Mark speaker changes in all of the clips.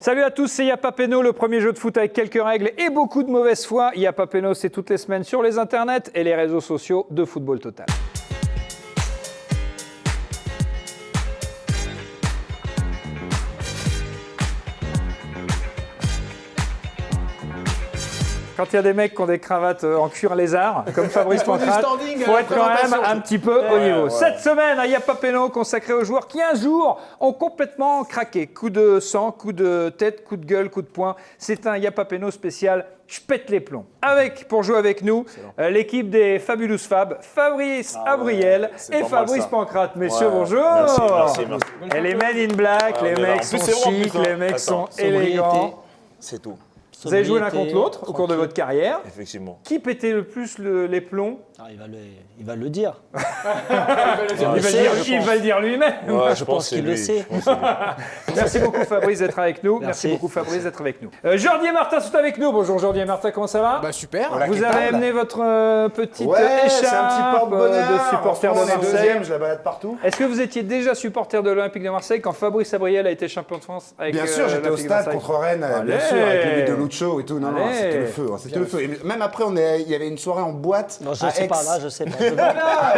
Speaker 1: Salut à tous, c'est Yapapeno, le premier jeu de foot avec quelques règles et beaucoup de mauvaise foi. Yapapeno, c'est toutes les semaines sur les internets et les réseaux sociaux de Football Total. Quand il y a des mecs qui ont des cravates en cuir lézard, comme Fabrice Pancrate, il faut être quand même un petit peu au niveau. Cette semaine, à Yapapeno, consacré aux joueurs qui, un jour, ont complètement craqué. Coup de sang, coup de tête, coup de gueule, coup de poing. C'est un Yapapeno spécial. Je pète les plombs. Pour jouer avec nous, l'équipe des Fabulous Fab, Fabrice Abriel et Fabrice Pancrate. Messieurs, bonjour.
Speaker 2: Merci.
Speaker 1: Et les men in black, les mecs sont chics, les mecs sont élégants.
Speaker 2: C'est tout.
Speaker 1: Vous avez joué l'un contre l'autre au cours de votre carrière.
Speaker 2: Effectivement.
Speaker 1: Qui pétait le plus les plombs?
Speaker 3: Il va le dire.
Speaker 1: Il va le dire lui-même.
Speaker 2: Ouais,
Speaker 3: Je pense qu'il le sait.
Speaker 1: Merci beaucoup Fabrice d'être avec nous. Merci beaucoup Fabrice d'être avec nous. Jordi et Martin sont avec nous. Bonjour Jordi et Martin, comment ça va?
Speaker 4: Bah super.
Speaker 1: Vous avez amené votre petite
Speaker 5: c'est un petit
Speaker 1: écharpe
Speaker 5: porte-bonheur.
Speaker 1: de supporter de
Speaker 5: On est
Speaker 1: Marseille.
Speaker 5: deuxième, je la balade partout.
Speaker 1: Est-ce que vous étiez déjà supporter de l'Olympique de Marseille quand Fabrice Abriel a été champion de France avec
Speaker 5: Bien sûr, j'étais au
Speaker 1: l'Olympique de
Speaker 5: stade
Speaker 1: Marseille?
Speaker 5: contre Rennes, bien
Speaker 1: Allez.
Speaker 5: sûr, avec le but de Lucho et tout. Non,
Speaker 1: Allez.
Speaker 5: c'était le feu. C'était le feu. Et même après, il y avait une soirée en boîte
Speaker 3: Non, je
Speaker 5: à
Speaker 3: sais
Speaker 5: Aix.
Speaker 3: pas, là, je sais pas.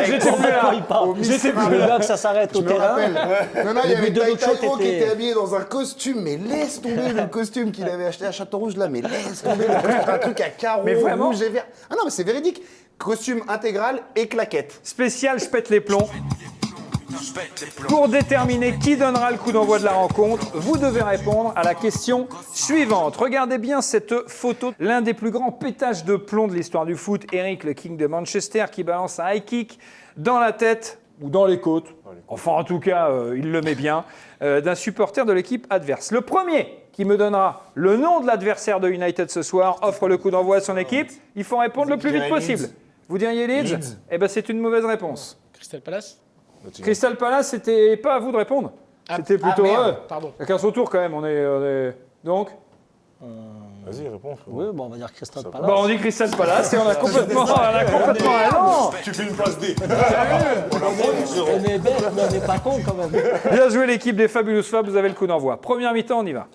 Speaker 1: J'étais plus là.
Speaker 3: Il parle.
Speaker 5: Au
Speaker 3: Je sais
Speaker 5: Mistral.
Speaker 3: plus. Je veux bien que ça s'arrête au
Speaker 5: Je me
Speaker 3: terrain.
Speaker 5: rappelle. Non, il y
Speaker 3: Le
Speaker 5: avait
Speaker 3: but de Lucho,
Speaker 5: Taïro qui
Speaker 3: t'étais-
Speaker 5: était habillé dans un costume, mais laisse tomber le costume qu'il avait acheté à Châteaurouge là, mais laisse tomber le costume, un truc à carreaux,
Speaker 1: Mais vraiment
Speaker 5: rouge et vert. Ah non, mais c'est véridique. Costume intégral et claquette.
Speaker 1: Spécial, je pète les plombs. Pour déterminer qui donnera le coup d'envoi de la rencontre, vous devez répondre à la question suivante. Regardez bien cette photo. L'un des plus grands pétages de plomb de l'histoire du foot, Eric, le King de Manchester, qui balance un high kick dans la tête ou dans les côtes. Enfin, en tout cas, il le met bien, d'un supporter de l'équipe adverse. Le premier qui me donnera le nom de l'adversaire de United ce soir offre le coup d'envoi à son équipe. Il faut répondre le plus vite possible. Vous diriez Leeds? Eh bien, c'est une mauvaise réponse.
Speaker 4: Crystal Palace.
Speaker 1: Crystal Palace, c'était pas à vous de répondre. C'était plutôt
Speaker 5: merde.
Speaker 1: eux.
Speaker 4: Pardon.
Speaker 1: Chacun son tour quand même. On est... Donc,
Speaker 2: Vas-y, réponds. frérot.
Speaker 3: Oui, bon, on va dire Crystal Palace.
Speaker 1: on dit Crystal Palace et on a complètement raison.
Speaker 2: Tu fais une passe D.
Speaker 3: On est bête, mais on n'est pas con quand même.
Speaker 1: Bien joué l'équipe des Fabulous Fab, vous avez le coup d'envoi. Première mi-temps, on y va.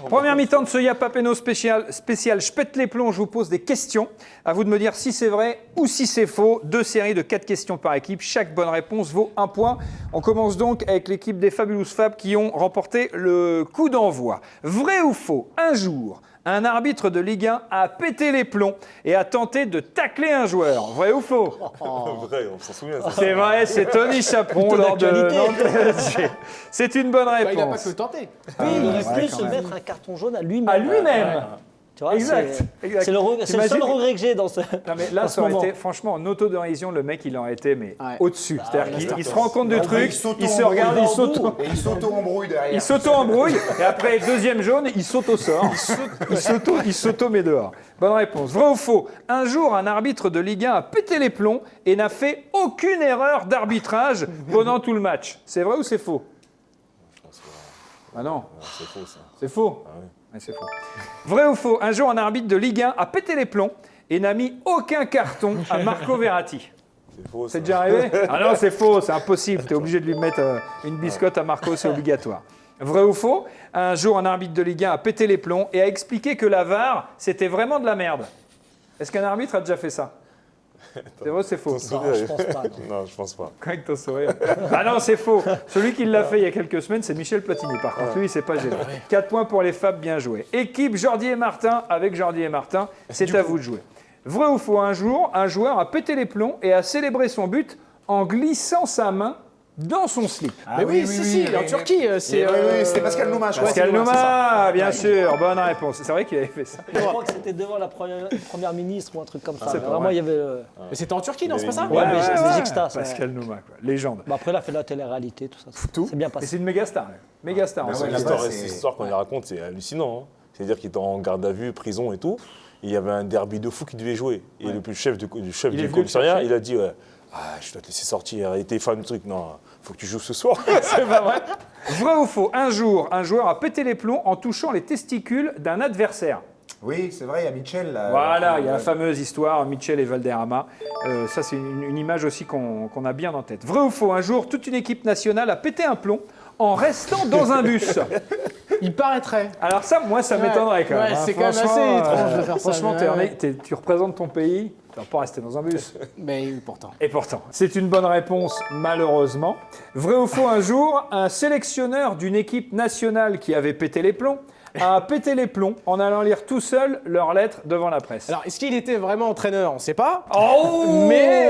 Speaker 1: Première mi-temps de ce Yapapeno spécial, je pète les plombs, je vous pose des questions. À vous de me dire si c'est vrai ou si c'est faux. 2 séries de 4 questions par équipe. Chaque bonne réponse vaut 1 point. On commence donc avec l'équipe des Fabulous Fab qui ont remporté le coup d'envoi. Vrai ou faux? Un jour, un arbitre de Ligue 1 a pété les plombs et a tenté de tacler un joueur. Vrai ou faux?
Speaker 2: Vrai, on s'en souvient. Ça.
Speaker 1: C'est vrai, c'est Tony Chaperon
Speaker 3: Plutôt
Speaker 1: lors de
Speaker 3: d'actualité.
Speaker 1: PSG. C'est une bonne
Speaker 4: Bah, il n'a pas
Speaker 1: réponse.
Speaker 4: que tenté.
Speaker 3: Oui, il aurait pu se mettre un carton jaune à lui-même.
Speaker 1: À lui-même.
Speaker 3: Tu vois,
Speaker 1: Exact, exact.
Speaker 3: C'est le seul
Speaker 1: T'imagines-
Speaker 3: regret que j'ai dans ce.
Speaker 1: Non mais là,
Speaker 3: en
Speaker 1: ça
Speaker 3: ce
Speaker 1: aurait
Speaker 3: moment.
Speaker 1: été, franchement, en autodérision, le mec, il aurait été mais
Speaker 4: Ouais.
Speaker 1: au-dessus. C'est-à-dire qu'il se rend compte du
Speaker 5: Il
Speaker 1: truc,
Speaker 5: s'auto-embrouille.
Speaker 1: il se regarde,
Speaker 5: Et il s'auto-embrouille derrière.
Speaker 1: il s'auto-embrouille, et après, deuxième jaune, il saute au sort. Il s'auto-met dehors. Bonne réponse. Vrai ou faux? Un jour, un arbitre de Ligue 1 a pété les plombs et n'a fait aucune erreur d'arbitrage pendant tout le match. C'est vrai ou c'est faux? Ah non,
Speaker 2: C'est faux, ça.
Speaker 1: c'est faux.
Speaker 2: Ah oui.
Speaker 1: Ouais, c'est faux. Vrai ou faux? Un jour, un arbitre de Ligue 1 a pété les plombs et n'a mis aucun carton à Marco Verratti.
Speaker 2: C'est faux, ça.
Speaker 1: C'est déjà arrivé? Ah non, c'est faux, c'est impossible. Tu es obligé de lui mettre une biscotte à Marco, c'est obligatoire. Vrai ou faux? Un jour, un arbitre de Ligue 1 a pété les plombs et a expliqué que la VAR, c'était vraiment de la merde. Est-ce qu'un arbitre a déjà fait ça? C'est vrai ou c'est faux?
Speaker 2: Ton sourire,
Speaker 3: je pense pas, non.
Speaker 2: Non, je pense pas.
Speaker 1: Avec ton sourire. Ah non, c'est faux. Celui qui l'a fait il y a quelques semaines, c'est Michel Platini. Par contre, lui, il s'est pas gêné. 4 points pour les Fab, bien joué. Équipe Jordi et Martin, avec Jordi et Martin, c'est à vous de jouer. Vrai ou faux? Un jour, un joueur a pété les plombs et a célébré son but en glissant sa main dans son slip.
Speaker 4: Mais oui, si, en Turquie, c'est.
Speaker 5: C'était Pascal Nouma, je crois.
Speaker 1: Pascal Nouma, bien sûr, bonne réponse. C'est vrai qu'il avait fait ça.
Speaker 3: Je crois que c'était devant la première ministre ou un truc comme ça.
Speaker 1: c'est
Speaker 3: Mais
Speaker 1: pas
Speaker 3: Vraiment,
Speaker 1: vrai.
Speaker 3: il y avait.
Speaker 4: Mais c'était en Turquie, non, c'est pas ça?
Speaker 3: Ouais, mais Magic Star, ça.
Speaker 1: Pascal Nouma, quoi. Légende.
Speaker 3: Bon, après, il a fait la télé-réalité, tout ça.
Speaker 1: Tout.
Speaker 3: C'est bien
Speaker 1: Et
Speaker 3: passé.
Speaker 1: c'est une méga star. Méga star.
Speaker 5: ouais,
Speaker 1: ouais.
Speaker 5: là-bas,
Speaker 2: Cette histoire qu'on y raconte, c'est hallucinant. Hein. C'est-à-dire qu'il était en garde à vue, prison et tout. Et il y avait un derby de fou qui devait jouer. Et le chef du
Speaker 1: Il est
Speaker 2: du
Speaker 1: venu
Speaker 2: commissariat,
Speaker 1: le chercher.
Speaker 2: il a dit ouais, je dois te laisser sortir. Il était fan du truc. Non, faut que tu joues ce soir.
Speaker 1: C'est pas vrai. Vrai ou faux? Un jour, un joueur a pété les plombs en touchant les testicules d'un adversaire.
Speaker 5: Oui, c'est vrai, il y a Mitchell. Là,
Speaker 1: Voilà, il y a la fameuse histoire, Mitchell et Valderrama. Ça, c'est une image aussi qu'on a bien en tête. Vrai ou faux, un jour, toute une équipe nationale a pété un plomb en restant dans un bus.
Speaker 4: Il paraîtrait.
Speaker 1: Alors ça, moi, ça m'étonnerait quand même.
Speaker 4: Ouais,
Speaker 1: hein.
Speaker 4: c'est quand même assez
Speaker 1: Franchement,
Speaker 4: étrange de faire ça.
Speaker 1: Franchement,
Speaker 4: mais ouais.
Speaker 1: tu représentes ton pays, tu vas pas rester dans un bus.
Speaker 4: Mais pourtant.
Speaker 1: Et pourtant, c'est une bonne réponse, malheureusement. Vrai ou faux, un jour, un sélectionneur d'une équipe nationale qui avait pété les plombs a pété les plombs en allant lire tout seul leurs lettres devant la presse.
Speaker 4: Alors, est-ce qu'il était vraiment entraîneur? On ne sait pas.
Speaker 1: Oh
Speaker 4: Mais,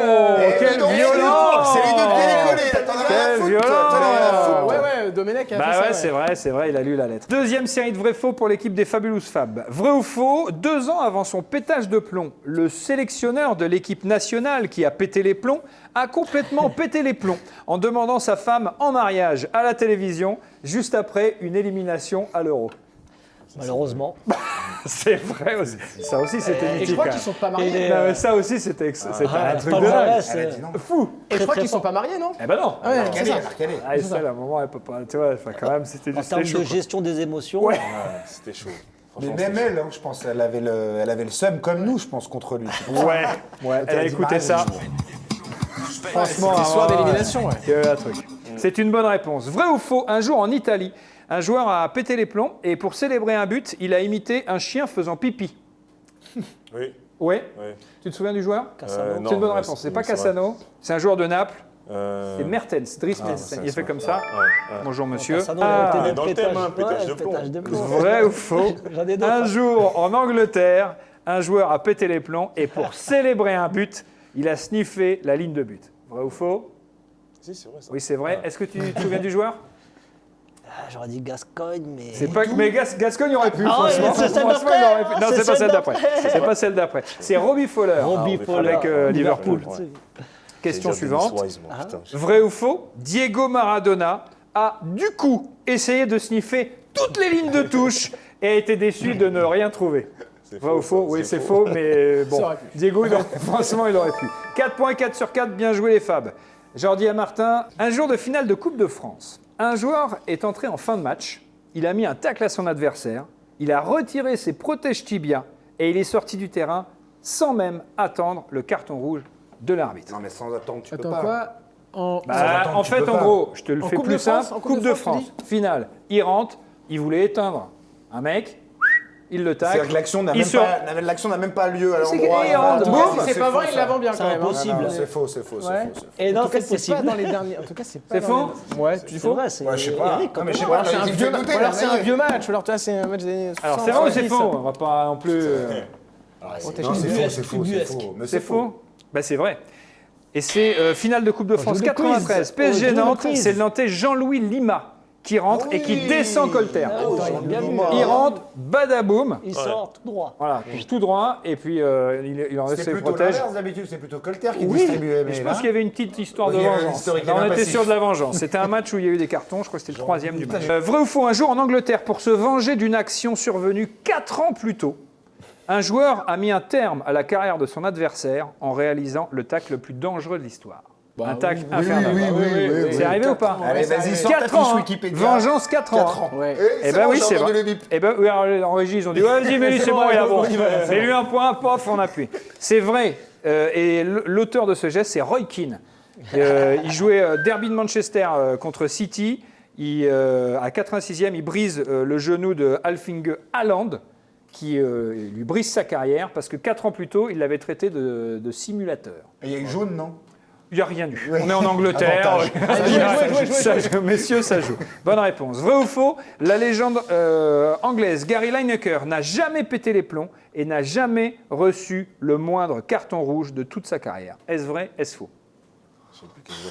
Speaker 1: quelle
Speaker 5: donc,
Speaker 1: violence!
Speaker 5: C'est lui de pied collé.
Speaker 1: Quelle violence!
Speaker 4: Ouais, Domenech a fait
Speaker 1: Bah
Speaker 4: ça.
Speaker 1: ouais, c'est vrai, il a lu la lettre. Deuxième série de vrai-faux pour l'équipe des Fabulous Fab. Vrai ou faux, 2 ans avant son pétage de plomb, le sélectionneur de l'équipe nationale qui a pété les plombs a complètement pété les plombs en demandant sa femme en mariage à la télévision juste après une élimination à l'Euro.
Speaker 3: Malheureusement.
Speaker 1: C'est vrai aussi. Ça aussi, c'était
Speaker 4: Et je
Speaker 1: mythique.
Speaker 4: crois
Speaker 1: hein.
Speaker 4: qu'ils sont pas mariés.
Speaker 1: Non, mais ça aussi, c'était un truc
Speaker 3: pas
Speaker 1: de
Speaker 3: le
Speaker 1: dingue.
Speaker 3: reste,
Speaker 5: Elle a dit non.
Speaker 1: Fou.
Speaker 4: Et je crois
Speaker 3: très
Speaker 4: qu'ils sont pas mariés, non?
Speaker 1: Eh ben non.
Speaker 4: Ouais, c'est
Speaker 5: Marcalé,
Speaker 4: ça.
Speaker 5: Marcalé.
Speaker 1: Ah, Estelle, à un moment, elle peut pas. Tu vois, enfin, quand même, c'était
Speaker 3: En termes
Speaker 1: chaud.
Speaker 3: de
Speaker 1: quoi.
Speaker 3: gestion des émotions,
Speaker 1: Ouais.
Speaker 2: C'était chaud.
Speaker 5: Mais
Speaker 2: Franchement,
Speaker 5: même
Speaker 2: c'était
Speaker 5: elle, hein, je pense, elle avait le seum comme nous, je pense, contre lui. C'est pour ça.
Speaker 1: Ouais, elle a
Speaker 5: dit
Speaker 1: écouté
Speaker 5: mal,
Speaker 1: ça.
Speaker 5: mais-
Speaker 1: Franchement,
Speaker 4: Cette histoire
Speaker 1: ouais.
Speaker 4: d'élimination, ouais.
Speaker 1: Il y a eu un truc. C'est une bonne réponse. Vrai ou faux, un jour en Italie, un joueur a pété les plombs et pour célébrer un but, il a imité un chien faisant pipi.
Speaker 2: Oui,
Speaker 1: Ouais.
Speaker 2: oui.
Speaker 1: Tu te souviens du joueur
Speaker 2: Non,
Speaker 1: C'est une bonne
Speaker 2: ouais,
Speaker 1: réponse. C'est pas
Speaker 2: vrai.
Speaker 1: Cassano, c'est un joueur de Naples.
Speaker 2: Euh,
Speaker 1: C'est Mertens, Dries Mertens. Il a fait comme ça.
Speaker 2: Ouais, ouais.
Speaker 1: Bonjour monsieur.
Speaker 3: Ça
Speaker 1: Ah,
Speaker 3: été
Speaker 2: dans le thème, hein, pétage de plomb.
Speaker 1: vrai ou faux
Speaker 3: J'en ai d'autres.
Speaker 1: Un jour en Angleterre, un joueur a pété les plombs et pour célébrer un but, il a sniffé la ligne de but. Vrai ou faux
Speaker 2: Si, c'est vrai ça.
Speaker 1: Oui, c'est vrai. Est-ce que tu te souviens du joueur
Speaker 3: J'aurais dit Gascogne, mais.
Speaker 1: C'est pas mais Gascogne aurait pu.
Speaker 3: Ah ouais,
Speaker 1: franchement.
Speaker 3: c'est celle
Speaker 1: Franchement,
Speaker 3: d'après,
Speaker 1: il aurait pu.
Speaker 3: hein,
Speaker 1: Non,
Speaker 3: c'est
Speaker 1: c'est pas
Speaker 3: celle
Speaker 1: celle d'après.
Speaker 3: d'après.
Speaker 1: C'est pas celle d'après. C'est Robbie Fowler.
Speaker 3: Robbie Fowler.
Speaker 1: avec Liverpool.
Speaker 2: Ouais.
Speaker 1: Question
Speaker 2: J'allais dire
Speaker 1: suivante.
Speaker 2: Dennis Wise, moi, putain.
Speaker 1: Vrai ou faux Diego Maradona a du coup essayé de sniffer toutes les lignes de touche et a été déçu de ne rien trouver.
Speaker 2: C'est
Speaker 1: Vrai ou faux
Speaker 2: ça,
Speaker 1: Oui, c'est faux, mais bon.
Speaker 4: Ça aurait pu.
Speaker 1: Diego, franchement, il aurait pu. 4 points, 4 sur 4, bien joué les Fab. Jordi à Martin, un jour de finale de Coupe de France. Un joueur est entré en fin de match, il a mis un tacle à son adversaire, il a retiré ses protèges tibias et il est sorti du terrain sans même attendre le carton rouge de l'arbitre.
Speaker 5: Non, mais sans attendre, tu peux
Speaker 4: Attends,
Speaker 5: pas.
Speaker 4: quoi? En...
Speaker 1: Bah, en
Speaker 5: tu
Speaker 1: fait,
Speaker 5: peux
Speaker 1: en
Speaker 5: pas.
Speaker 1: gros, je te le
Speaker 4: En
Speaker 1: fais
Speaker 4: Coupe
Speaker 1: plus
Speaker 4: de France,
Speaker 1: simple.
Speaker 4: en
Speaker 1: Coupe de France, finale. Il rentre, il voulait éteindre un mec, il le
Speaker 5: C'est-à-dire
Speaker 1: tacle.
Speaker 5: que l'action n'a
Speaker 1: Il
Speaker 5: même,
Speaker 1: sort.
Speaker 5: l'action n'a même pas lieu à
Speaker 1: C'est
Speaker 5: l'endroit.
Speaker 1: qu'il rentre, boum.
Speaker 4: Si c'est pas vrai,
Speaker 5: faux,
Speaker 4: il
Speaker 5: ça.
Speaker 4: l'avant bien quand même. hein.
Speaker 3: impossible.
Speaker 5: Non, non, c'est faux, c'est faux, c'est
Speaker 4: Ouais.
Speaker 5: faux, c'est faux.
Speaker 3: Et
Speaker 4: En
Speaker 3: non,
Speaker 4: tout cas,
Speaker 3: c'est
Speaker 4: c'est
Speaker 3: possible.
Speaker 4: pas dans les derniers. En tout cas, c'est pas.
Speaker 1: C'est
Speaker 4: dans
Speaker 1: faux
Speaker 4: les- Ouais, tu dis
Speaker 3: C'est
Speaker 4: faux.
Speaker 3: vrai, c'est.
Speaker 5: Ouais, je sais pas.
Speaker 3: Eric,
Speaker 5: Non, mais je sais
Speaker 4: Ou
Speaker 5: pas.
Speaker 4: alors c'est un
Speaker 5: il
Speaker 4: vieux
Speaker 5: fait douter,
Speaker 4: ou alors
Speaker 5: là,
Speaker 4: c'est un
Speaker 5: mec.
Speaker 4: vieux match. Ou alors tu vois, c'est un match des années
Speaker 1: Alors,
Speaker 4: 60,
Speaker 1: c'est vrai ou c'est
Speaker 4: 70.
Speaker 1: faux On va pas non plus.
Speaker 5: Non, c'est faux, c'est faux, c'est
Speaker 3: Ubuesque.
Speaker 5: faux. Mais
Speaker 1: C'est faux Bah, c'est vrai. Et c'est finale de Coupe de France
Speaker 3: joue le
Speaker 1: 93.
Speaker 3: quiz.
Speaker 1: PSG
Speaker 3: On joue le
Speaker 1: Nantes,
Speaker 3: quiz.
Speaker 1: c'est le Nantais Jean-Louis Lima qui rentre et qui descend Colter.
Speaker 3: Ah oui, j'aurais bien vu.
Speaker 1: Il rentre, badaboum.
Speaker 3: Il sort tout droit.
Speaker 1: Voilà, tout droit, et puis il en reste
Speaker 5: C'est
Speaker 1: ses
Speaker 5: plutôt
Speaker 1: protèges.
Speaker 5: l'inverse d'habitude, c'est plutôt Colter qui
Speaker 1: Oui,
Speaker 5: distribuait.
Speaker 1: mais je
Speaker 5: mais
Speaker 1: pense
Speaker 5: là-
Speaker 1: qu'il y avait une petite histoire
Speaker 5: Oui,
Speaker 1: de
Speaker 5: il y a une
Speaker 1: vengeance.
Speaker 5: historique
Speaker 1: Là, on était
Speaker 5: passif.
Speaker 1: sur de la vengeance. C'était un match où il y a eu des cartons, je crois que c'était le troisième du match. Vrai ou faux, un jour en Angleterre, pour se venger d'une action survenue 4 ans plus tôt, un joueur a mis un terme à la carrière de son adversaire en réalisant le tacle le plus dangereux de l'histoire. Un tacle
Speaker 5: Oui,
Speaker 1: infernal.
Speaker 5: oui, oui, oui,
Speaker 1: C'est
Speaker 5: oui.
Speaker 1: arrivé ou pas
Speaker 5: Allez, vas-y, sors ta
Speaker 1: 4
Speaker 5: fiche
Speaker 1: ans, hein.
Speaker 5: Wikipédia.
Speaker 1: Vengeance 4 ans.
Speaker 5: 4
Speaker 1: hein.
Speaker 5: ans.
Speaker 4: Ouais.
Speaker 1: Eh ben oui, c'est
Speaker 5: vrai.
Speaker 1: vrai. Eh ben oui, alors, en régie, ils ont dit ouais, vas-y, mais lui, c'est bon, il a bon. Mais lui, un point, pof, on appuie. C'est vrai. Et l'auteur de ce geste, c'est Roy Keane. Il jouait Derby de Manchester contre City. À 86e, il brise le genou de Alf-Inge Haaland, qui lui brise sa carrière parce que 4 ans plus tôt, il l'avait traité de simulateur.
Speaker 5: Et il y a eu jaune, non
Speaker 1: Il n'y a rien eu. On est en Angleterre.
Speaker 5: Avantage.
Speaker 1: Ça joue, messieurs, ça joue. Bonne réponse. Vrai ou faux, la légende anglaise Gary Lineker n'a jamais pété les plombs et n'a jamais reçu le moindre carton rouge de toute sa carrière. Est-ce vrai, est-ce faux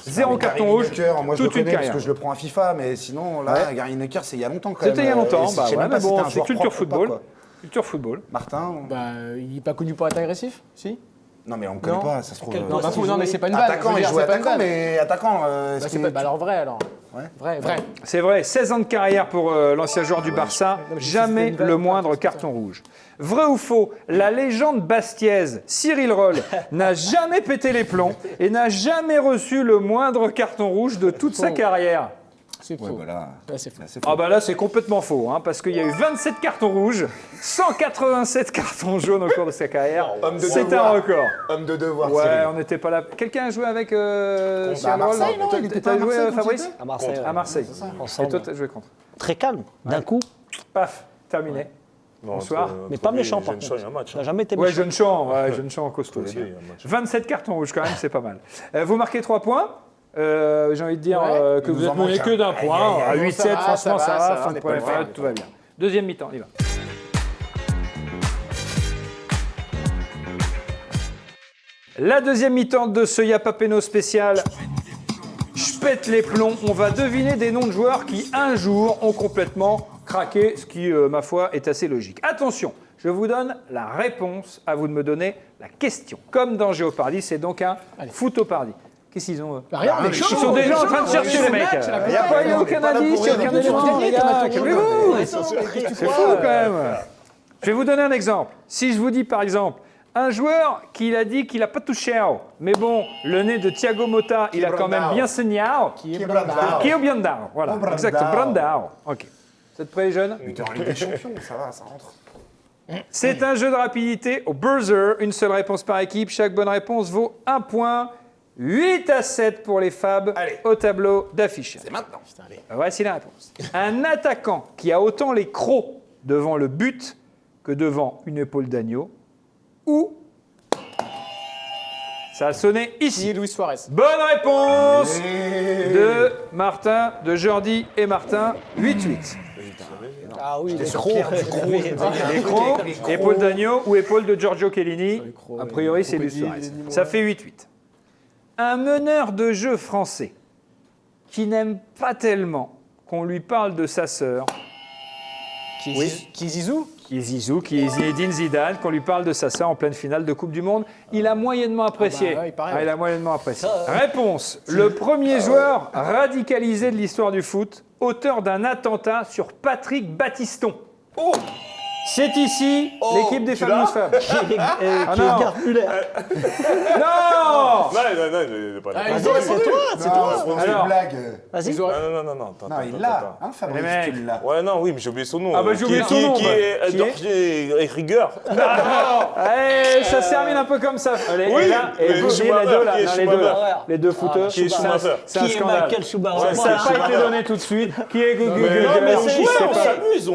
Speaker 1: Zéro
Speaker 5: Gary
Speaker 1: carton rouge,
Speaker 5: Lineker, moi je le
Speaker 1: toute une
Speaker 5: connais parce
Speaker 1: carrière.
Speaker 5: que je le prends à FIFA, mais sinon là, Gary Lineker, c'est il y a longtemps quand même.
Speaker 1: C'était il y a longtemps,
Speaker 5: Et
Speaker 1: bah
Speaker 5: je sais
Speaker 1: ouais,
Speaker 5: même pas
Speaker 1: mais
Speaker 5: si c'était
Speaker 1: bon,
Speaker 5: un
Speaker 1: c'est
Speaker 5: joueur
Speaker 1: culture
Speaker 5: propre ou pas,
Speaker 1: football.
Speaker 5: quoi.
Speaker 1: Culture football.
Speaker 5: Martin
Speaker 4: Bah, il n'est pas connu pour être agressif, si.
Speaker 5: Non, mais on ne connaît
Speaker 4: Non.
Speaker 5: pas, ça se trouve.
Speaker 3: Quel
Speaker 4: Non,
Speaker 3: poste
Speaker 4: bah,
Speaker 3: il
Speaker 4: non, mais
Speaker 3: jouait
Speaker 4: c'est pas une vanne.
Speaker 5: Attaquant,
Speaker 4: Je veux
Speaker 5: il
Speaker 4: dire,
Speaker 5: joue
Speaker 4: c'est pas une
Speaker 5: attaquant,
Speaker 4: vanne.
Speaker 5: mais attaquant.
Speaker 4: Bah,
Speaker 5: est-ce
Speaker 4: c'est
Speaker 5: qu'il-
Speaker 4: pas- bah, alors vrai alors.
Speaker 5: Ouais.
Speaker 4: Vrai.
Speaker 1: C'est vrai, 16 ans de carrière pour l'ancien joueur du Barça,
Speaker 4: Non, mais je sais
Speaker 1: jamais
Speaker 4: que c'était une vanne,
Speaker 1: le moindre
Speaker 4: c'est ça.
Speaker 1: carton rouge. Vrai ou faux, la légende bastiaise Cyril Roll n'a jamais pété les plombs et n'a jamais reçu le moindre carton rouge de toute sa carrière.
Speaker 4: C'est
Speaker 5: Ouais,
Speaker 4: faux.
Speaker 5: voilà.
Speaker 4: Là, c'est faux.
Speaker 5: Là, c'est
Speaker 1: Ah
Speaker 5: faux.
Speaker 1: bah là c'est complètement faux, hein, parce qu'il y a eu 27 cartons rouges, 187 cartons jaunes au cours de sa carrière.
Speaker 5: Homme de
Speaker 1: C'est un
Speaker 5: devoir.
Speaker 1: record.
Speaker 5: Homme de devoir,
Speaker 1: Ouais,
Speaker 5: Cyril.
Speaker 1: on n'était pas là. Quelqu'un a joué avec
Speaker 5: à
Speaker 1: Cyril
Speaker 5: Marseille,
Speaker 1: Roll
Speaker 5: non Il était
Speaker 1: T'as
Speaker 5: pas à
Speaker 1: joué
Speaker 5: Marseille quand
Speaker 1: Fabrice
Speaker 5: il était
Speaker 3: À Marseille.
Speaker 1: À Marseille. Et
Speaker 3: Ensemble.
Speaker 1: toi t'as joué contre
Speaker 3: Très calme, d'un coup.
Speaker 1: Paf, terminé.
Speaker 2: Non,
Speaker 1: Bonsoir.
Speaker 3: Mais pas méchant, par contre.
Speaker 2: Il y a un match.
Speaker 3: Ça n'a jamais été
Speaker 1: Ouais,
Speaker 3: méchant.
Speaker 1: jeune champ costaud
Speaker 2: Les
Speaker 1: aussi.
Speaker 2: deux, il y a un match.
Speaker 1: 27 cartons rouges quand même, c'est pas mal. Vous marquez 3 points. J'ai envie de dire
Speaker 4: Ouais.
Speaker 1: que
Speaker 5: Il
Speaker 1: vous
Speaker 5: nous
Speaker 1: êtes
Speaker 5: en
Speaker 1: mené
Speaker 5: manque
Speaker 1: que d'un point. À
Speaker 4: Bon,
Speaker 1: 8-7,
Speaker 4: ça va,
Speaker 1: franchement, ça va.
Speaker 4: on
Speaker 1: Fin de
Speaker 4: est pas
Speaker 1: première
Speaker 4: loin.
Speaker 1: période, tout va bien. Deuxième mi-temps, on y va. La deuxième mi-temps de ce Yapapeno spécial. Je pète les plombs. On va deviner des noms de joueurs qui, un jour, ont complètement craqué, ce qui, ma foi, est assez logique. Attention, je vous donne la réponse. À vous de me donner la question. Comme dans Géopardy, c'est donc un footopardy. Qu'est-ce qu'ils ont, eux?
Speaker 4: Bah, rien,
Speaker 1: Ils sont déjà en train de chercher, les mecs. Il n'y a aucun indice, il n'y a aucun élément, les gars. Calmez-vous. C'est fou, quand même. Je vais vous donner un exemple. Si je vous dis, par exemple, un joueur qui a dit qu'il n'a pas touché, mais bon, le nez de Thiago Motta, il a quand même bien saigné.
Speaker 4: Qui est
Speaker 5: Qui est
Speaker 4: Brandao.
Speaker 5: Brandao.
Speaker 1: Qui est Brandao, voilà,
Speaker 5: Brandao.
Speaker 1: exactement, Brandao. Ok. Vous êtes prêts, les jeunes?
Speaker 5: Mais t'es en Ligue des Champions, ça va, ça rentre.
Speaker 1: C'est un jeu de rapidité au buzzer, une seule réponse par équipe. Chaque bonne réponse vaut 1 point. 8-7 pour les Fab
Speaker 5: Allez.
Speaker 1: au tableau d'affichage.
Speaker 5: C'est maintenant.
Speaker 1: Voici la réponse. Un attaquant qui a autant les crocs devant le but que devant une épaule d'agneau, ou ça a sonné
Speaker 4: Qui
Speaker 1: ici.
Speaker 4: est Luis Suarez?
Speaker 1: Bonne réponse de Martin, de Jordi et Martin. 8-8.
Speaker 3: Ah oui, les
Speaker 5: sur
Speaker 3: crocs.
Speaker 5: Pierre Ducrot.
Speaker 1: Les crocs, épaule d'agneau ou épaule de Giorgio Chiellini.
Speaker 4: crocs,
Speaker 1: A priori, c'est Luis Suarez. Ça fait 8-8. Un meneur de jeu français qui n'aime pas tellement qu'on lui parle de sa sœur,
Speaker 4: Qui est Zizou?
Speaker 1: qui est Zizou, qui est Zinedine Zidane, qu'on lui parle de sa sœur en pleine finale de Coupe du Monde. Il a moyennement apprécié.
Speaker 4: Ah bah ouais, il paraît,
Speaker 1: Il a moyennement apprécié. Réponse. Le premier joueur radicalisé de l'histoire du foot, auteur d'un attentat sur Patrick Battiston. C'est ici l'équipe des Famous Fab.
Speaker 3: Qui est
Speaker 1: non.
Speaker 3: Gerd Müller.
Speaker 1: Non.
Speaker 2: Non, il est pas là.
Speaker 4: Ah,
Speaker 3: Vas-y, c'est toi, c'est toi.
Speaker 5: C'est
Speaker 1: Alors.
Speaker 5: une blague.
Speaker 3: Vas-y.
Speaker 4: Ils auraient-
Speaker 2: Non. Attends,
Speaker 5: Non, il
Speaker 2: attends,
Speaker 5: l'a.
Speaker 2: attends.
Speaker 5: Hein, Fabrice,
Speaker 1: Les mecs.
Speaker 5: tu l'as.
Speaker 2: Ouais, non, oui, mais j'ai oublié son nom.
Speaker 1: Ah bah, j'ai oublié son nom,
Speaker 2: Qui
Speaker 1: bah.
Speaker 2: est
Speaker 1: Qui
Speaker 2: Dorje Rigueur.
Speaker 1: Allez, ça se termine un peu comme ça. Allez,
Speaker 2: Oui,
Speaker 1: et là, et
Speaker 2: mais
Speaker 1: vous, et
Speaker 2: Schumacher,
Speaker 1: les deux là,
Speaker 2: qui est
Speaker 1: non, les deux là,
Speaker 3: Schumacher.
Speaker 1: les deux footeux,
Speaker 2: Qui est
Speaker 1: c'est un-
Speaker 2: Schumacher.
Speaker 1: c'est un
Speaker 3: Qui est
Speaker 1: scandale.
Speaker 3: Michael Schumacher?
Speaker 1: Ça n'a
Speaker 2: c'est
Speaker 1: pas
Speaker 2: Schumacher.
Speaker 1: été donné tout de suite. Qui est
Speaker 2: Non, mais on
Speaker 1: je
Speaker 2: joue,
Speaker 1: sais
Speaker 2: on
Speaker 1: pas.
Speaker 2: s'amuse,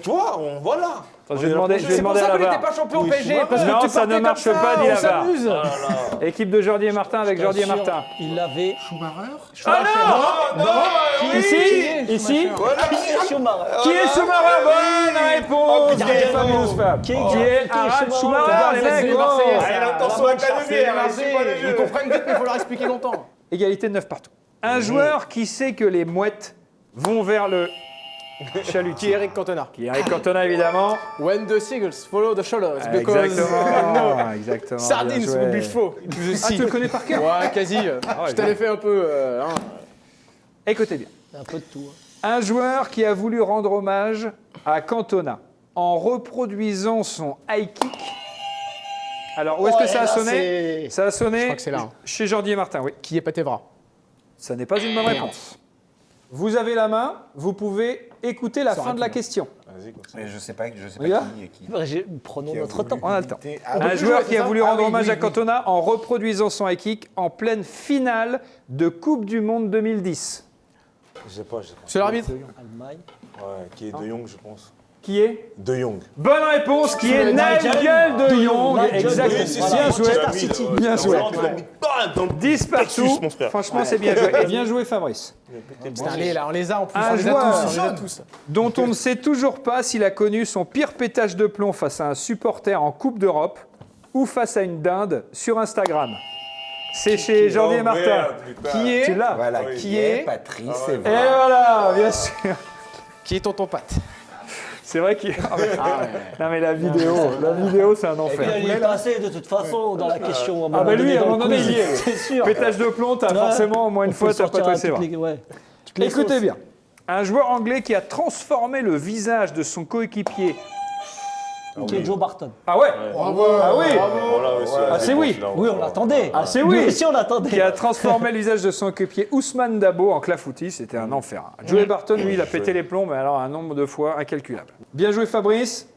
Speaker 2: tu vois, voilà.
Speaker 1: Attends, je vais demander
Speaker 4: C'est pour
Speaker 1: à
Speaker 4: ça
Speaker 1: la
Speaker 4: que t'étais
Speaker 1: VAR.
Speaker 4: pas champion au
Speaker 2: Oui,
Speaker 4: PSG,
Speaker 2: Schumacher.
Speaker 4: parce que
Speaker 1: Non,
Speaker 4: tu
Speaker 1: ça
Speaker 4: partais
Speaker 1: ne marche
Speaker 4: comme ça,
Speaker 1: pas, dit la
Speaker 4: on
Speaker 1: VAR.
Speaker 4: s'amuse.
Speaker 1: Équipe de Jordi et Martin avec Jordi et Martin.
Speaker 3: Il avait.
Speaker 1: Ah non, Ici, ici.
Speaker 3: Schumacher.
Speaker 1: Qui est Schumacher? Bonne réponse
Speaker 3: putain,
Speaker 1: des
Speaker 3: bravo.
Speaker 1: Famous Fab.
Speaker 3: Qui est
Speaker 1: Harald
Speaker 3: Schumacher?
Speaker 1: Schumacher, les
Speaker 4: C'est
Speaker 1: mecs.
Speaker 4: les Marseillais, ça.
Speaker 2: Allez, attention à Canadier,
Speaker 4: Ils comprennent vite, mais il faut leur expliquer longtemps.
Speaker 1: Égalité de 9 partout. Un joueur qui sait que les mouettes vont vers le
Speaker 4: Qui est
Speaker 1: chalutier.
Speaker 4: Eric Cantona?
Speaker 1: Qui est Eric Cantona, évidemment.
Speaker 4: When the seagulls follow the shoulders, because...
Speaker 1: Exactement. Exactement.
Speaker 4: Sardines
Speaker 1: bien
Speaker 4: sous
Speaker 1: joué.
Speaker 4: le buffo.
Speaker 1: Ah, tu le connais par cœur?
Speaker 4: Ouais, quasi. Je t'avais fait un peu... hein.
Speaker 1: Écoutez bien.
Speaker 3: Un peu de tout.
Speaker 1: Un joueur qui a voulu rendre hommage à Cantona en reproduisant son high kick. Alors, où est-ce que ça a sonné? Ça a sonné
Speaker 4: crois que c'est là, hein.
Speaker 1: chez Jordi et Martin, oui.
Speaker 4: Qui est Patevra?
Speaker 1: Ça n'est pas une bonne réponse. Vous avez la main, vous pouvez écouter la fin de la question.
Speaker 2: Vas-y, quoi.
Speaker 5: Mais je sais pas
Speaker 1: On y va
Speaker 5: qui est qui.
Speaker 3: Prenons
Speaker 5: Qui a
Speaker 3: notre
Speaker 5: voulu
Speaker 3: temps.
Speaker 1: On a le temps.
Speaker 5: imiter-
Speaker 1: Un
Speaker 5: peut
Speaker 1: joueur
Speaker 5: jouer,
Speaker 1: qui a
Speaker 5: c'est
Speaker 1: voulu
Speaker 5: ça
Speaker 1: rendre
Speaker 5: Ah oui,
Speaker 1: hommage
Speaker 5: oui,
Speaker 1: à
Speaker 5: oui.
Speaker 1: Cantona en reproduisant son high kick en pleine finale de Coupe du Monde 2010.
Speaker 2: Je sais pas.
Speaker 4: C'est l'arbitre?
Speaker 3: Allemagne.
Speaker 2: Ouais, qui est De Jong, je pense.
Speaker 1: Qui est?
Speaker 2: De Jong.
Speaker 1: Bonne réponse, qui est Nigel de Jong.
Speaker 3: Nigel
Speaker 1: Exactement.
Speaker 3: de Jong.
Speaker 1: Bien
Speaker 3: Voilà,
Speaker 1: joué.
Speaker 3: Manchester City.
Speaker 1: Bien joué.
Speaker 2: Dans
Speaker 1: 10 partout.
Speaker 2: Texas, mon frère.
Speaker 1: Franchement, c'est bien joué. Et bien joué, Fabrice.
Speaker 4: Putain, allez, là, on les a en plus.
Speaker 1: Un
Speaker 4: On les a
Speaker 1: joueur.
Speaker 4: tous. On les a tous.
Speaker 1: Dont on ne sait toujours pas s'il a connu son pire pétage de plomb face à un supporter en Coupe d'Europe ou face à une dinde sur Instagram. C'est chez Jordi et Martin.
Speaker 4: Qui est...
Speaker 1: Tu l'as?
Speaker 5: Voilà,
Speaker 2: oui.
Speaker 5: qui est Patrice
Speaker 1: Et
Speaker 5: Evra.
Speaker 1: voilà, bien sûr.
Speaker 4: Qui est Tonton Pat?
Speaker 1: C'est vrai qu'il. Ah ouais. Non mais la vidéo, c'est un
Speaker 3: Et puis
Speaker 1: enfer.
Speaker 3: il est passé de toute façon dans la question. à un
Speaker 1: Ah
Speaker 3: moment
Speaker 1: bah lui,
Speaker 3: donné,
Speaker 1: à un
Speaker 3: dans le
Speaker 1: moment donné,
Speaker 3: quiz.
Speaker 1: il y est.
Speaker 3: C'est sûr.
Speaker 1: Pétage de plomb, t'as
Speaker 3: Ouais.
Speaker 1: forcément au moins une
Speaker 3: On
Speaker 1: fois,
Speaker 3: peut
Speaker 1: t'as pas
Speaker 3: sortir
Speaker 1: touché.
Speaker 3: toutes les- ouais. Toutes les
Speaker 1: Écoutez
Speaker 3: sauces.
Speaker 1: bien, un joueur anglais qui a transformé le visage de son coéquipier
Speaker 3: Qui est Joe Barton.
Speaker 1: Ah ouais.
Speaker 5: Bravo.
Speaker 1: Ah oui.
Speaker 2: Voilà, aussi,
Speaker 1: Ah, c'est oui.
Speaker 3: Oui, on l'attendait.
Speaker 1: Ah, c'est
Speaker 3: Nous
Speaker 1: oui.
Speaker 3: aussi, on l'attendait.
Speaker 1: Qui a transformé l'usage de son coéquipier Ousmane Dabo en clafoutis, c'était un enfer. Joey Barton, lui, il a pété les plombs, mais alors un nombre de fois incalculable. Bien joué Fabrice,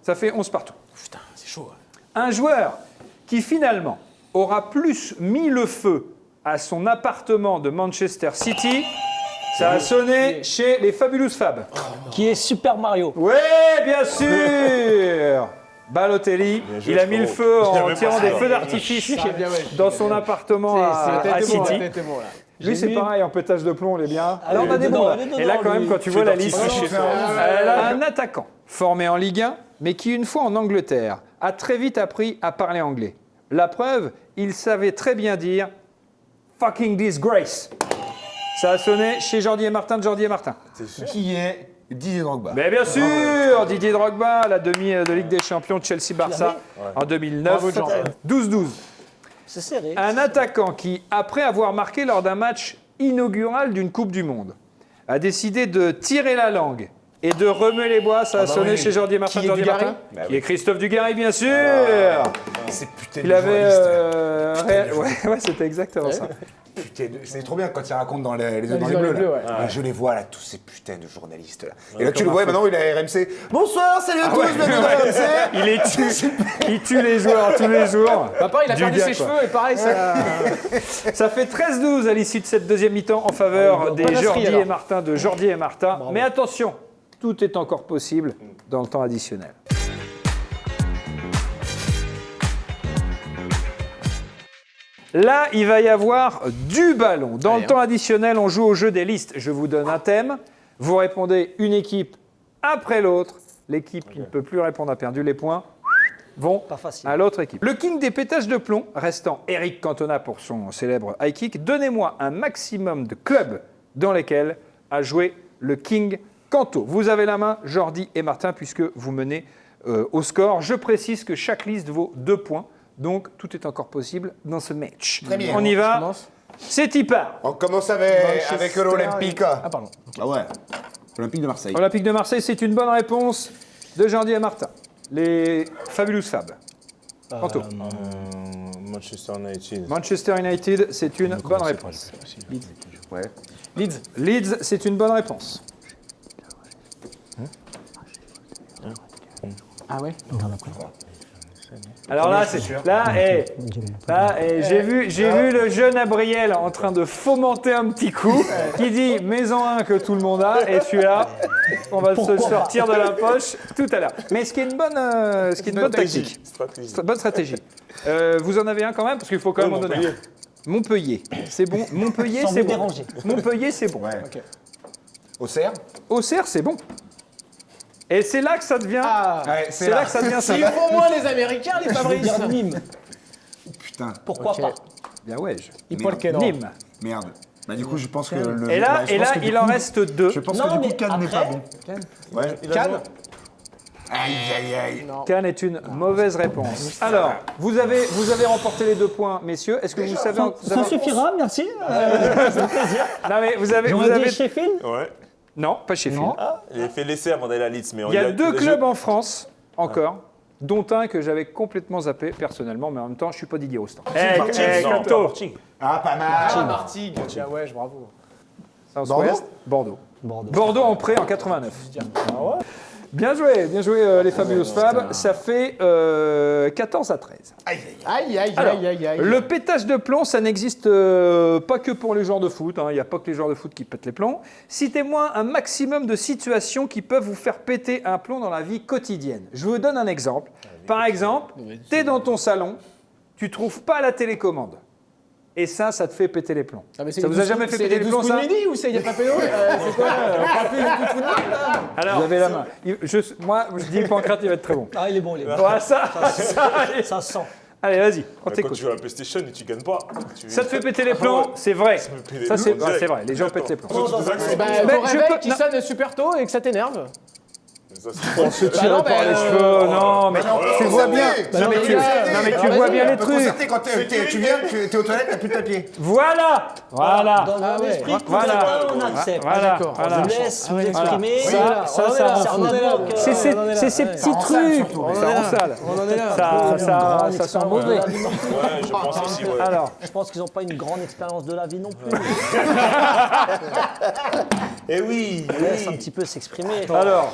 Speaker 1: ça fait 11 partout.
Speaker 4: Putain, c'est chaud.
Speaker 1: Un joueur qui finalement aura plus mis le feu à son appartement de Manchester City, ça a sonné chez les Fabulous Fab.
Speaker 3: Qui est Super Mario.
Speaker 1: Ouais, bien sûr. Balotelli,
Speaker 2: Bien joué,
Speaker 1: il a mis le feu
Speaker 2: frérot.
Speaker 1: en
Speaker 2: J'avais
Speaker 1: tirant
Speaker 2: pas
Speaker 1: des
Speaker 2: ça.
Speaker 1: feux d'artifice
Speaker 4: Ah, bien, ouais.
Speaker 1: dans son appartement à City.
Speaker 4: T'es bon, là.
Speaker 1: Lui, c'est pareil, en pétage de plomb, on est bien.
Speaker 3: Alors,
Speaker 1: on a des
Speaker 3: dedans,
Speaker 1: bons, là.
Speaker 3: il est
Speaker 1: Et là,
Speaker 3: dedans,
Speaker 1: quand même,
Speaker 3: lui.
Speaker 1: quand tu vois la liste,
Speaker 2: d'artifice chez soi.
Speaker 1: un attaquant formé en Ligue 1, mais qui, une fois en Angleterre, a très vite appris à parler anglais. La preuve, il savait très bien dire « fucking disgrace ». Ça a sonné chez Jordi et Martin de Jordi et Martin.
Speaker 5: Qui est Didier Drogba.
Speaker 1: Mais bien sûr, Didier Drogba, la demi de Ligue des Champions de Chelsea-Barça en 2009. 12-12.
Speaker 3: C'est serré.
Speaker 1: Un attaquant qui, après avoir marqué lors d'un match inaugural d'une Coupe du Monde, a décidé de tirer la langue et de remuer les bois, ça a sonné
Speaker 5: oui.
Speaker 1: chez Jordi et Martin.
Speaker 4: Qui est
Speaker 1: Jordi et
Speaker 4: Dugarry
Speaker 1: Martin. Qui est Christophe Dugarry, bien sûr.
Speaker 5: C'est putain
Speaker 1: Il
Speaker 5: de
Speaker 1: avait...
Speaker 5: journaliste.
Speaker 1: ouais, c'était exactement ça.
Speaker 5: Putain c'est trop bien quand il raconte dans les
Speaker 4: Dans
Speaker 5: dans
Speaker 4: les
Speaker 5: les bleus.
Speaker 4: bleus,
Speaker 5: là.
Speaker 4: ouais.
Speaker 5: Ah, je les vois là, tous ces putains de journalistes là. Et là tu le vois, maintenant il est à RMC. Bonsoir, salut à tous, bienvenue à RMC.
Speaker 1: Il tue les joueurs tous les jours.
Speaker 4: Papa, il a perdu
Speaker 1: Dugas,
Speaker 4: ses
Speaker 1: quoi.
Speaker 4: cheveux et pareil, ça.
Speaker 1: Ça fait 13-12 à l'issue de cette deuxième mi-temps en faveur des
Speaker 4: bonne
Speaker 1: Jordi
Speaker 4: alors.
Speaker 1: et Martin de Jordi et Martin. Mais attention, tout est encore possible dans le temps additionnel. Là, il va y avoir du ballon. Dans le temps additionnel, on joue au jeu des listes. Je vous donne un thème. Vous répondez une équipe après l'autre. L'équipe qui ne peut plus répondre a perdu les points. Vont
Speaker 3: Pas facile.
Speaker 1: à l'autre équipe. Le king des pétages de plomb, restant Eric Cantona pour son célèbre high kick, donnez-moi un maximum de clubs dans lesquels a joué le king Canto. Vous avez la main, Jordi et Martin, puisque vous menez au score. Je précise que chaque liste vaut 2 points, donc tout est encore possible dans ce match.
Speaker 5: Très bien.
Speaker 1: On y va,
Speaker 4: commence.
Speaker 1: c'est y part.
Speaker 5: On commence avec l'Olympique.
Speaker 4: Ah, pardon.
Speaker 5: Ah ouais. Olympique de Marseille.
Speaker 1: Olympique de Marseille, c'est une bonne réponse de Jordi et Martin. Les Fabulous Fab. Canto.
Speaker 2: Manchester United.
Speaker 1: Manchester United, c'est une bonne réponse.
Speaker 4: Leeds.
Speaker 1: Leeds, c'est une bonne réponse.
Speaker 4: Ah ouais.
Speaker 1: Alors là, j'ai vu le jeune Abriel en train de fomenter un petit coup, qui dit maison 1 que tout le monde a, et celui-là, on va se le sortir de la poche tout à l'heure. Mais ce qui est une bonne tactique,
Speaker 2: Stratégie.
Speaker 1: bonne stratégie. Vous en avez un quand même, parce qu'il faut quand même en donner un. Montpellier, c'est bon. Montpellier,
Speaker 3: Sans
Speaker 1: c'est
Speaker 3: vous
Speaker 1: bon.
Speaker 3: déranger.
Speaker 1: Montpellier, c'est bon.
Speaker 5: Ouais.
Speaker 4: Ok.
Speaker 5: Auxerre.
Speaker 1: Auxerre, c'est bon. Et c'est là que ça devient.
Speaker 4: Ah.
Speaker 5: Ouais,
Speaker 1: c'est là que ça devient ça.
Speaker 4: Il faut moins les Américains, les
Speaker 3: Je vais
Speaker 4: Fabrice.
Speaker 3: dire Nîmes.
Speaker 5: Putain,
Speaker 3: Pourquoi
Speaker 4: Ok.
Speaker 3: pas?
Speaker 1: Bien ouais.
Speaker 4: Nîmes.
Speaker 1: Nîmes.
Speaker 5: Merde. Du coup, je pense que le.
Speaker 1: Et là,
Speaker 5: je pense que du
Speaker 1: il en
Speaker 5: coup-
Speaker 1: reste 2.
Speaker 5: Je pense
Speaker 3: Non,
Speaker 5: que du
Speaker 3: mais
Speaker 5: coup, Cannes n'est pas
Speaker 3: après-
Speaker 5: bon. Ouais.
Speaker 4: Cannes.
Speaker 5: Aïe, aïe, aïe.
Speaker 1: Cannes est une mauvaise réponse. Alors, vous avez remporté les 2 points, messieurs. Est-ce que vous savez...
Speaker 3: Ça suffira, merci. Ça fait plaisir.
Speaker 1: Non, mais vous avez...
Speaker 3: J'aurais dit Sheffield.
Speaker 2: Ouais.
Speaker 1: Non, pas Sheffield.
Speaker 3: Non.
Speaker 2: Il a fait l'essai avant d'aller à Leeds. Mais
Speaker 1: Il y a 2 clubs en France, encore, dont un que j'avais complètement zappé personnellement, mais en même temps, je suis pas Didier Rostand. Canto.
Speaker 5: Ah, pas mal.
Speaker 4: Ah, Martigues. Ah ouais, bravo.
Speaker 1: South-Ouest, Bordeaux.
Speaker 3: Bordeaux.
Speaker 1: Bordeaux en prêt en 89. Bien joué les Fabulous Fab. Ça fait 14 à 13.
Speaker 5: Aïe, aïe, aïe.
Speaker 4: Aïe, aïe,
Speaker 1: Alors,
Speaker 4: aïe, aïe, aïe.
Speaker 1: le pétage de plomb, ça n'existe pas que pour les joueurs de foot. Il n'y a pas que les joueurs de foot qui pètent les plombs. Citez-moi un maximum de situations qui peuvent vous faire péter un plomb dans la vie quotidienne. Je vous donne un exemple. Par exemple, tu es dans ton salon, tu trouves pas la télécommande. Et ça te fait péter les plombs.
Speaker 4: Ah, mais c'est
Speaker 1: Ça
Speaker 4: les
Speaker 1: vous a
Speaker 4: 12
Speaker 1: jamais fait
Speaker 4: c'est
Speaker 1: péter
Speaker 4: les
Speaker 1: les plombs,
Speaker 4: 12
Speaker 1: ça
Speaker 4: coups de midi ou c'est y a pas pédo C'est quoi on parle plus du coup de football là
Speaker 1: Alors, vous avez la main. Moi, je dis Pancrate, il va être très bon.
Speaker 3: Ah, il est bon, il est bon.
Speaker 1: Voilà, allez.
Speaker 3: Ça sent.
Speaker 1: Allez, vas-y, on
Speaker 2: Quand
Speaker 1: t'écoute.
Speaker 2: tu joues à la PlayStation et tu gagnes pas.
Speaker 1: Ça te fait péter les plombs, c'est vrai.
Speaker 2: me fait des
Speaker 1: Ça, c'est
Speaker 2: plombs direct.
Speaker 1: vrai, les gens pètent les plombs.
Speaker 3: Non, non, non.
Speaker 4: Bah,
Speaker 1: Mais
Speaker 4: ton
Speaker 1: je
Speaker 4: réveil
Speaker 1: peux-
Speaker 4: qui
Speaker 1: non.
Speaker 4: sonne super tôt et que ça t'énerve.
Speaker 2: Ça, c'est
Speaker 1: On se tire par les cheveux, non, mais tu vois bien. Non, mais tu vois bien les trucs.
Speaker 5: Concerté, quand tu viens, t'es aux toilettes, t'as plus de papier.
Speaker 1: Voilà.
Speaker 3: Dans mon esprit, tout
Speaker 1: Voilà.
Speaker 3: ça, on accepte.
Speaker 1: Voilà.
Speaker 3: Je vous laisse vous exprimer.
Speaker 1: Ça,
Speaker 3: C'est un bloc.
Speaker 1: c'est ces petits trucs. Ça en salle.
Speaker 4: On en est là.
Speaker 1: Ça sent mauvais.
Speaker 2: Ouais, je pense aussi, ouais.
Speaker 1: Alors,
Speaker 3: Je pense qu'ils n'ont pas une grande expérience de la vie non plus.
Speaker 2: Eh oui,
Speaker 3: Laisse un petit peu s'exprimer.
Speaker 1: alors,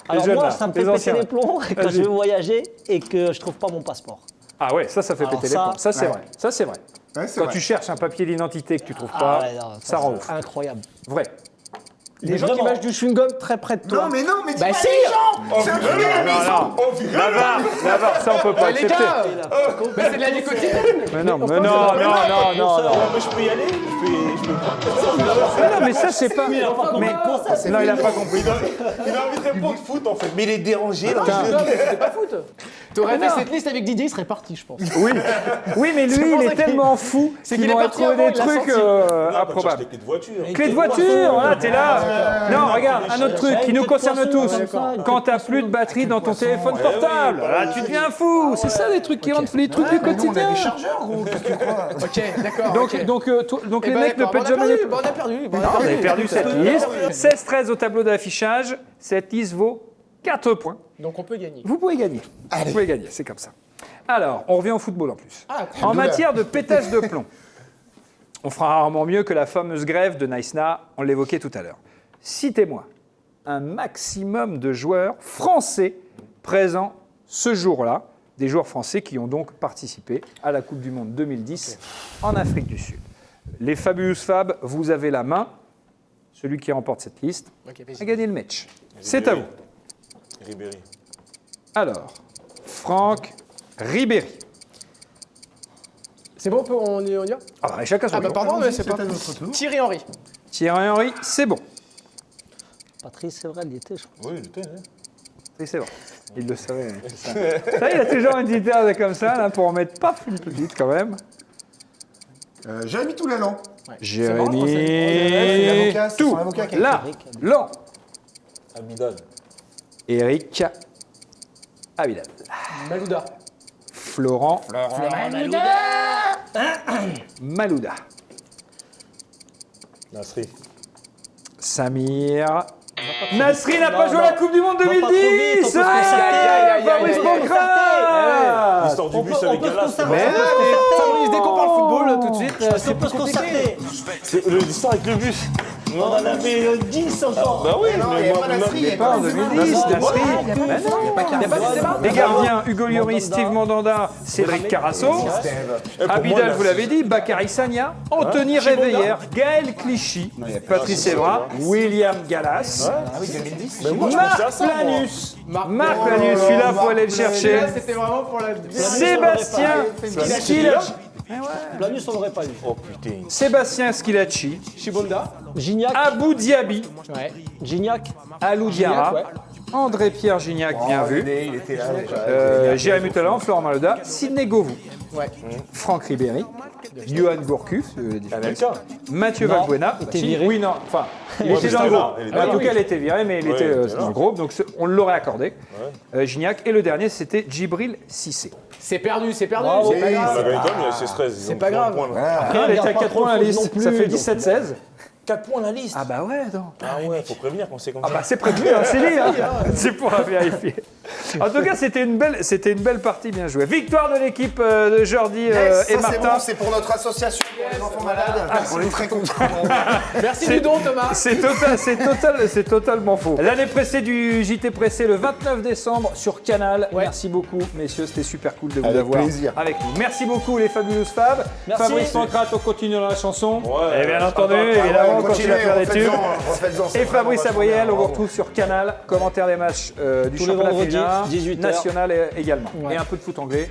Speaker 3: Alors
Speaker 1: jeunes,
Speaker 3: moi,
Speaker 1: là,
Speaker 3: ça me
Speaker 1: les
Speaker 3: fait péter
Speaker 1: anciens.
Speaker 3: les plombs quand
Speaker 1: Vas-y.
Speaker 3: je vais voyager et que je trouve pas mon passeport.
Speaker 1: ah ouais, ça fait
Speaker 3: Alors
Speaker 1: péter les
Speaker 3: ça,
Speaker 1: plombs. Ça, c'est
Speaker 5: ouais.
Speaker 1: vrai. Ça, c'est vrai.
Speaker 5: Ouais, c'est
Speaker 1: Quand
Speaker 5: vrai.
Speaker 1: tu cherches un papier d'identité que tu trouves pas,
Speaker 3: Ah ouais, non,
Speaker 1: ça rend ouf.
Speaker 3: c'est incroyable.
Speaker 1: Vrai.
Speaker 4: Les gens qui
Speaker 3: Vraiment.
Speaker 4: mâchent du chewing-gum très près de toi.
Speaker 5: Non, mais non, mais dis
Speaker 4: Bah
Speaker 5: pas
Speaker 4: si.
Speaker 5: les gens. C'est un truc à la maison.
Speaker 1: La VAR, ça, on peut pas
Speaker 4: Les
Speaker 1: accepter.
Speaker 4: gars, mais c'est de la vie quotidienne.
Speaker 1: Mais non,
Speaker 3: on
Speaker 1: mais
Speaker 3: peut-
Speaker 1: non.
Speaker 2: Mais je peux y aller. Je peux
Speaker 1: Mais non, mais ça, c'est pas. Mais non, il a pas compris.
Speaker 2: Il a envie de répondre foot en fait, mais il est dérangé là.
Speaker 4: C'est pas foot. T'aurais fait cette liste avec Didier, il serait parti, je pense.
Speaker 1: Oui, mais lui, il
Speaker 4: pour
Speaker 1: est
Speaker 4: ça qu'il-
Speaker 1: tellement fou
Speaker 4: c'est
Speaker 1: qu'il
Speaker 4: qu'il est
Speaker 1: aurait
Speaker 4: parti
Speaker 1: trouvé
Speaker 4: avant,
Speaker 1: des
Speaker 4: il l'a
Speaker 1: trucs
Speaker 4: senti.
Speaker 1: improbables.
Speaker 2: Les clés de voiture.
Speaker 1: Clé de voiture, voilà, t'es là. Non, regarde, un autre truc qui nous concerne tous. Quand t'as plus de batterie dans ton téléphone portable, là, tu deviens fou. C'est ça les trucs qui rentrent, les trucs du
Speaker 5: Mais nous, on a
Speaker 1: quotidien.
Speaker 5: des chargeurs, gros. Qu'est-ce que tu crois?
Speaker 4: Ok, d'accord.
Speaker 1: Donc les mecs ne pètent jamais les plombs.
Speaker 4: On a perdu.
Speaker 1: Vous avez perdu cette liste. 16-13 au tableau d'affichage. Cette liste vaut 4 points.
Speaker 4: Donc on peut gagner.
Speaker 1: Vous pouvez gagner. Vous pouvez gagner, c'est comme ça. Alors, on revient au football en plus.
Speaker 4: Ah,
Speaker 1: En matière de pétage de plomb, on fera rarement mieux que la fameuse grève de Naïsna, on l'évoquait tout à l'heure. Citez-moi un maximum de joueurs français présents ce jour-là, des joueurs français qui ont donc participé à la Coupe du Monde 2010 en Afrique du Sud. Les Fabulous Fab, vous avez la main. Celui qui remporte cette liste
Speaker 4: Ok,
Speaker 1: a
Speaker 4: vas-y.
Speaker 1: gagné le match. C'est à vous.
Speaker 2: Ribéry.
Speaker 1: Alors, Franck Ribéry.
Speaker 4: C'est bon, on y va?
Speaker 1: Ah bah, chacun son
Speaker 4: Ah bah
Speaker 1: tour.
Speaker 4: pardon, mais c'est pas.
Speaker 5: à notre tour.
Speaker 4: Thierry Henry.
Speaker 1: Thierry Henry, c'est bon.
Speaker 3: Patrice, c'est vrai, il y était, je crois.
Speaker 2: Oui, il était. Hein.
Speaker 1: Oui, c'est bon. Il le savait. Ouais, c'est ça. Ça, il a toujours une petite air comme ça, là, pour en mettre paf une petite quand même.
Speaker 5: Jérémy Toulalan.
Speaker 1: Jérémy.
Speaker 5: C'est l'avocat, c'est
Speaker 1: Tout.
Speaker 5: son avocat qui a
Speaker 1: Là. Lan.
Speaker 2: Abidal.
Speaker 1: Eric. Abidal.
Speaker 4: Malouda.
Speaker 1: Florent. Malouda.
Speaker 2: Nasri.
Speaker 1: Samir. Nasri n'a pas
Speaker 3: Non,
Speaker 1: joué à
Speaker 3: non.
Speaker 1: la Coupe du Monde
Speaker 3: Va pas trop vite,
Speaker 1: 2010.
Speaker 3: on peut se concerter.
Speaker 1: Fabrice Pancras.
Speaker 2: L'histoire du bus avec Galas.
Speaker 4: Fabrice, dès qu'on parle football, tout de suite,
Speaker 3: On peut se concerter.
Speaker 2: L'histoire avec le bus.
Speaker 3: On en avait 10 encore.
Speaker 2: Bah oui,
Speaker 5: Non, il n'y a pas Nasri, il n'y a
Speaker 1: Pas
Speaker 5: pas
Speaker 1: en
Speaker 5: Benzema.
Speaker 1: 2010, Nasri.
Speaker 4: Il n'y a pas Benzema.
Speaker 1: Les gardiens, Hugo Lloris, Steve Mandanda, Cédric Carasso. Abidal, vous l'avez dit, Bakary Sagna, Anthony Réveillère, Gaël Clichy, Patrice Evra, William Gallas,
Speaker 5: Ah oui, 2010.
Speaker 1: Marc Planus. Marc Planus, celui-là, faut aller le chercher.
Speaker 4: Là, c'était vraiment pour la.
Speaker 1: Sébastien Schilacci.
Speaker 3: Planus, on l'aurait pas eu.
Speaker 2: Oh putain.
Speaker 1: Sébastien Schilacci.
Speaker 4: Shibonda.
Speaker 3: Gignac.
Speaker 1: Abou Diaby.
Speaker 4: Ouais.
Speaker 3: Gignac.
Speaker 1: Alou Diarra.
Speaker 4: ouais.
Speaker 1: André-Pierre Gignac, bien vu.
Speaker 5: Il était là déjà.
Speaker 1: Jérémy Toulalan, Florent Malouda, Sidney Govou,
Speaker 4: Ouais.
Speaker 1: Franck Ribéry, Johan Gourcuff,
Speaker 2: Anelka.
Speaker 1: Mathieu
Speaker 3: Non,
Speaker 1: Valbuena.
Speaker 3: il était viré.
Speaker 1: Oui, non, enfin, il
Speaker 2: Ouais,
Speaker 1: était
Speaker 2: mais
Speaker 1: dans le
Speaker 2: c'était
Speaker 1: groupe.
Speaker 2: là, il était
Speaker 1: En
Speaker 2: là.
Speaker 1: tout cas, il était viré, mais il
Speaker 2: Ouais,
Speaker 1: était
Speaker 2: il était
Speaker 1: dans
Speaker 2: là.
Speaker 1: le groupe, donc on l'aurait accordé. Gignac. Et le dernier, c'était Djibril Cissé.
Speaker 4: C'est perdu, c'est perdu.
Speaker 3: Bravo.
Speaker 4: C'est pas
Speaker 2: On a
Speaker 4: grave.
Speaker 2: gagné quand même, il y a 16-13.
Speaker 4: C'est pas grave.
Speaker 1: Ah, elle était à 4 points la liste, ça fait 17-16.
Speaker 2: 4 points la liste.
Speaker 1: Ah bah ouais, non.
Speaker 2: Ah ouais, faut prévenir quand c'est comme
Speaker 1: Ah
Speaker 2: ça.
Speaker 1: bah c'est prévu, hein, c'est dit, hein. C'est pour vérifier. En tout cas, c'était une belle partie bien jouée. Victoire de l'équipe de Jordi et
Speaker 5: Ça, c'est
Speaker 1: Martin.
Speaker 5: bon, c'est pour notre association pour les enfants malades. On est très contents.
Speaker 4: Merci du don, Thomas.
Speaker 1: C'est totalement faux. L'année pressée du JT Pressé, le 29 décembre sur Canal.
Speaker 4: Ouais.
Speaker 1: Merci beaucoup, messieurs, c'était super cool de vous
Speaker 5: Avec
Speaker 1: avoir
Speaker 5: plaisir.
Speaker 1: avec nous. Merci beaucoup les Fabulous Fab.
Speaker 3: Merci.
Speaker 1: Fabrice Pancras, on continue dans la chanson.
Speaker 2: Ouais,
Speaker 1: et bien
Speaker 2: c'est
Speaker 1: entendu,
Speaker 2: pas grave.
Speaker 1: évidemment, on
Speaker 5: Continuez,
Speaker 1: continue à faire des tubes.
Speaker 5: refaites-en, c'est
Speaker 1: Et Fabrice
Speaker 5: vraiment
Speaker 1: Abriel,
Speaker 5: vachement
Speaker 1: on vous
Speaker 5: bien.
Speaker 1: retrouve sur Canal. Commentaire des matchs du
Speaker 3: Tous les
Speaker 1: championnat
Speaker 3: vendredis,
Speaker 1: féminin,
Speaker 3: 18h.
Speaker 1: national également.
Speaker 3: Ouais.
Speaker 1: Et un peu de foot anglais,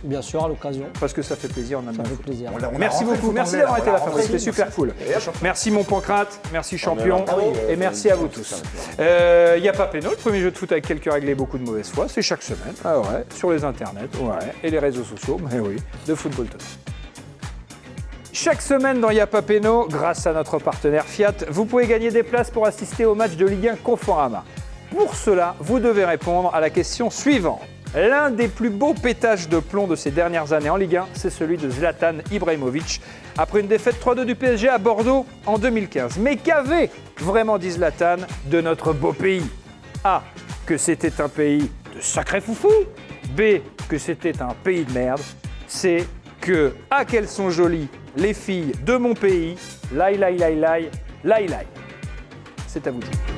Speaker 3: Bien sûr, à l'occasion.
Speaker 1: parce que ça fait plaisir, on aime
Speaker 3: Ça
Speaker 1: bien
Speaker 3: fait
Speaker 1: le foot.
Speaker 3: plaisir.
Speaker 5: On a
Speaker 1: Merci
Speaker 5: rentré le
Speaker 1: beaucoup,
Speaker 5: foot
Speaker 1: merci
Speaker 5: anglais,
Speaker 1: d'avoir
Speaker 5: là,
Speaker 1: été
Speaker 5: on
Speaker 1: là,
Speaker 5: l'a
Speaker 1: Fabrice,
Speaker 5: rentré.
Speaker 1: c'était super cool. Merci mon Pancrate, merci champion,
Speaker 3: Ah oui.
Speaker 1: et merci à vous tous. Il n'y a pas Péno, le premier jeu de foot avec quelques règles et beaucoup de mauvaise foi, c'est chaque semaine, ah ouais, sur les internets, ouais, et les réseaux sociaux, mais oui, de Football Total. Chaque semaine dans Y'a pas Péno, grâce à notre partenaire Fiat, vous pouvez gagner des places pour assister au match de Ligue 1 Conforama. Pour cela, vous devez répondre à la question suivante. L'un des plus beaux pétages de plomb de ces dernières années en Ligue 1, c'est celui de Zlatan Ibrahimovic, après une défaite 3-2 du PSG à Bordeaux en 2015. Mais qu'avait vraiment dit Zlatan de notre beau pays? A. Que c'était un pays de sacrés foufous. B. Que c'était un pays de merde. C. Que « Ah, qu'elles sont jolies, les filles de mon pays ». Lai, lai, lai, lai, lai, lai. C'est à vous de jouer.